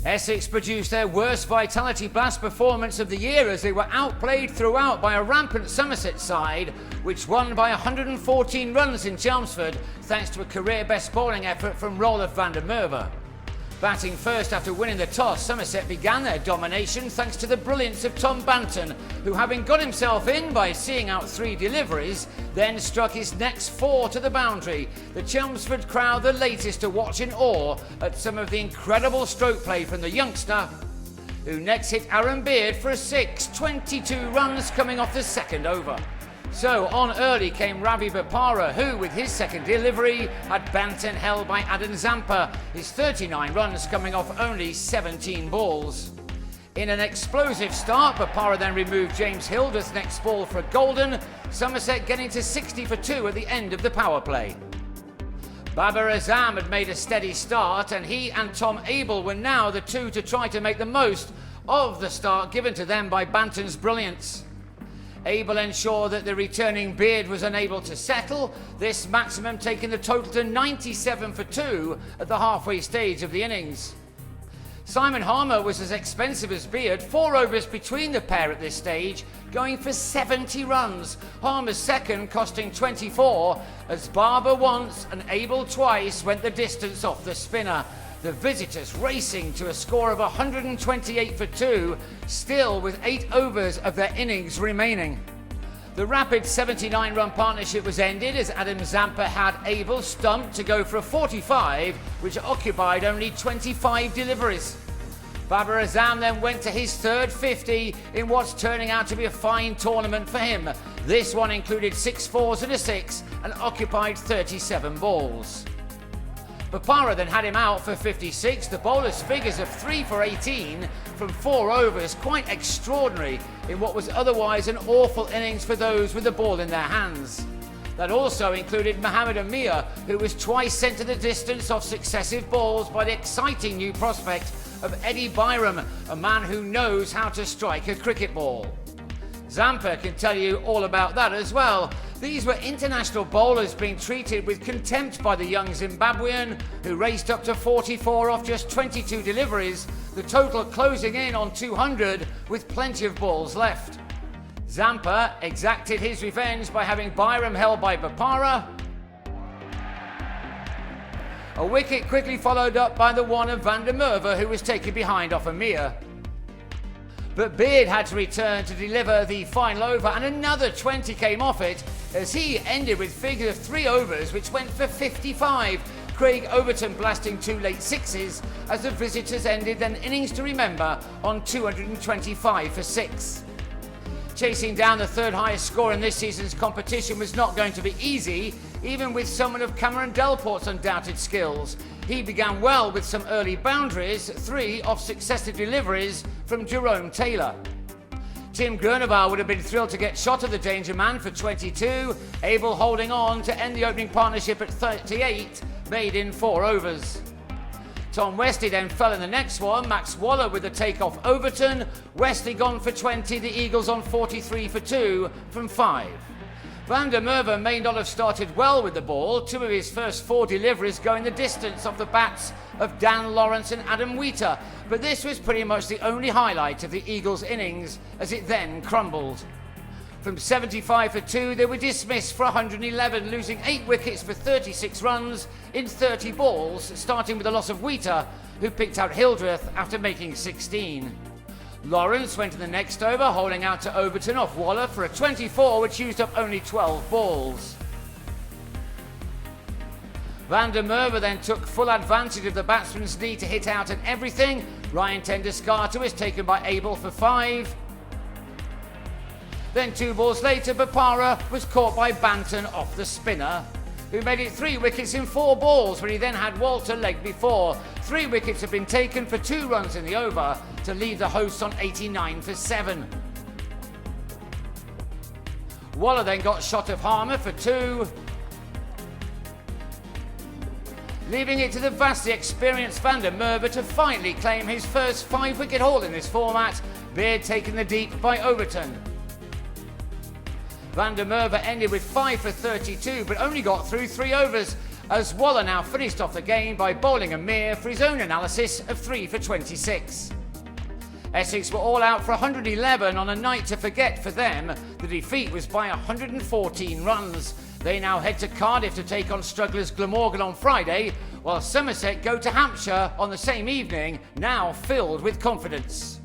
Essex produced their worst Vitality Blast performance of the year as they were outplayed throughout by a rampant Somerset side, which won by 114 runs in Chelmsford thanks to a career-best bowling effort from Roelof van der Merwe. Batting first after winning the toss, Somerset began their domination thanks to the brilliance of Tom Banton, who, having got himself in by seeing out 3 deliveries, then struck his next 4 to the boundary. The Chelmsford crowd the latest to watch in awe at some of the incredible stroke play from the youngster, who next hit Aaron Beard for a 6, 22 runs coming off the second over. So on early came Ravi Bapara, who, with his second delivery, had Banton held by Adam Zampa, his 39 runs coming off only 17 balls. In an explosive start, Bapara then removed James Hildreth's next ball for a golden, Somerset getting to 60 for 2 at the end of the power play. Babar Azam had made a steady start, and he and Tom Abel were now the two to try to make the most of the start given to them by Banton's brilliance. Abel ensured that the returning Beard was unable to settle, this maximum taking the total to 97 for 2 at the halfway stage of the innings. Simon Harmer was as expensive as Beard, 4 overs between the pair at this stage, going for 70 runs. Harmer's second costing 24, as Barber once and Abel twice went the distance off the spinner. The visitors racing to a score of 128 for 2, still with 8 overs of their innings remaining. The rapid 79-run partnership was ended as Adam Zampa had Abel stumped to go for a 45, which occupied only 25 deliveries. Babar Azam then went to his third 50 in what's turning out to be a fine tournament for him. This one included 6 fours and a 6 and occupied 37 balls. Bapara then had him out for 56, the bowler's figures of 3 for 18 from 4 overs, quite extraordinary in what was otherwise an awful innings for those with the ball in their hands. That also included Mohamed Aamir, who was twice sent to the distance off successive balls by the exciting new prospect of Eddie Byram, a man who knows how to strike a cricket ball. Zampa can tell you all about that as well. These were international bowlers being treated with contempt by the young Zimbabwean, who raced up to 44 off just 22 deliveries, the total closing in on 200 with plenty of balls left. Zampa exacted his revenge by having Byram held by Bapara. A wicket quickly followed up by the one of van der Merwe, who was taken behind off Aamir. But Beard had to return to deliver the final over, and another 20 came off it as he ended with figures of 3 overs which went for 55. Craig Overton blasting 2 late 6s as the visitors ended an innings to remember on 225 for 6. Chasing down the third highest score in this season's competition was not going to be easy, even with someone of Cameron Delport's undoubted skills. He began well with some early boundaries, 3 off successive deliveries from Jerome Taylor. Tim Groeneval would have been thrilled to get shot of the danger man for 22, Abel holding on to end the opening partnership at 38, made in 4 overs. Tom Westley then fell in the next one, Max Waller with the take-off Overton, Westley gone for 20, the Eagles on 43 for 2 from 5. Van der Merwe may not have started well with the ball, 2 of his first 4 deliveries going the distance off the bats of Dan Lawrence and Adam Wheater, but this was pretty much the only highlight of the Eagles' innings as it then crumbled. From 75 for 2, they were dismissed for 111, losing 8 wickets for 36 runs in 30 balls, starting with the loss of Wheater, who picked out Hildreth after making 16. Lawrence went to the next over, holding out to Overton off Waller for a 24, which used up only 12 balls. Van der Merwe then took full advantage of the batsman's need to hit out and everything. Ryan Tenduscarter was taken by Abel for 5. Then 2 balls later, Bapara was caught by Banton off the spinner, who made it 3 wickets in 4 balls when he then had Walter legged before. 3 wickets had been taken for 2 runs in the over to leave the hosts on 89 for 7. Waller then got shot of Harmer for 2, leaving it to the vastly experienced van der Merwe to finally claim his first 5-wicket haul in this format, Beard taking the deep by Overton. Van der Merwe ended with 5 for 32, but only got through 3 overs as Waller now finished off the game by bowling Aamir for his own analysis of 3 for 26. Essex were all out for 111 on a night to forget for them. The defeat was by 114 runs. They now head to Cardiff to take on strugglers Glamorgan on Friday, while Somerset go to Hampshire on the same evening, now filled with confidence.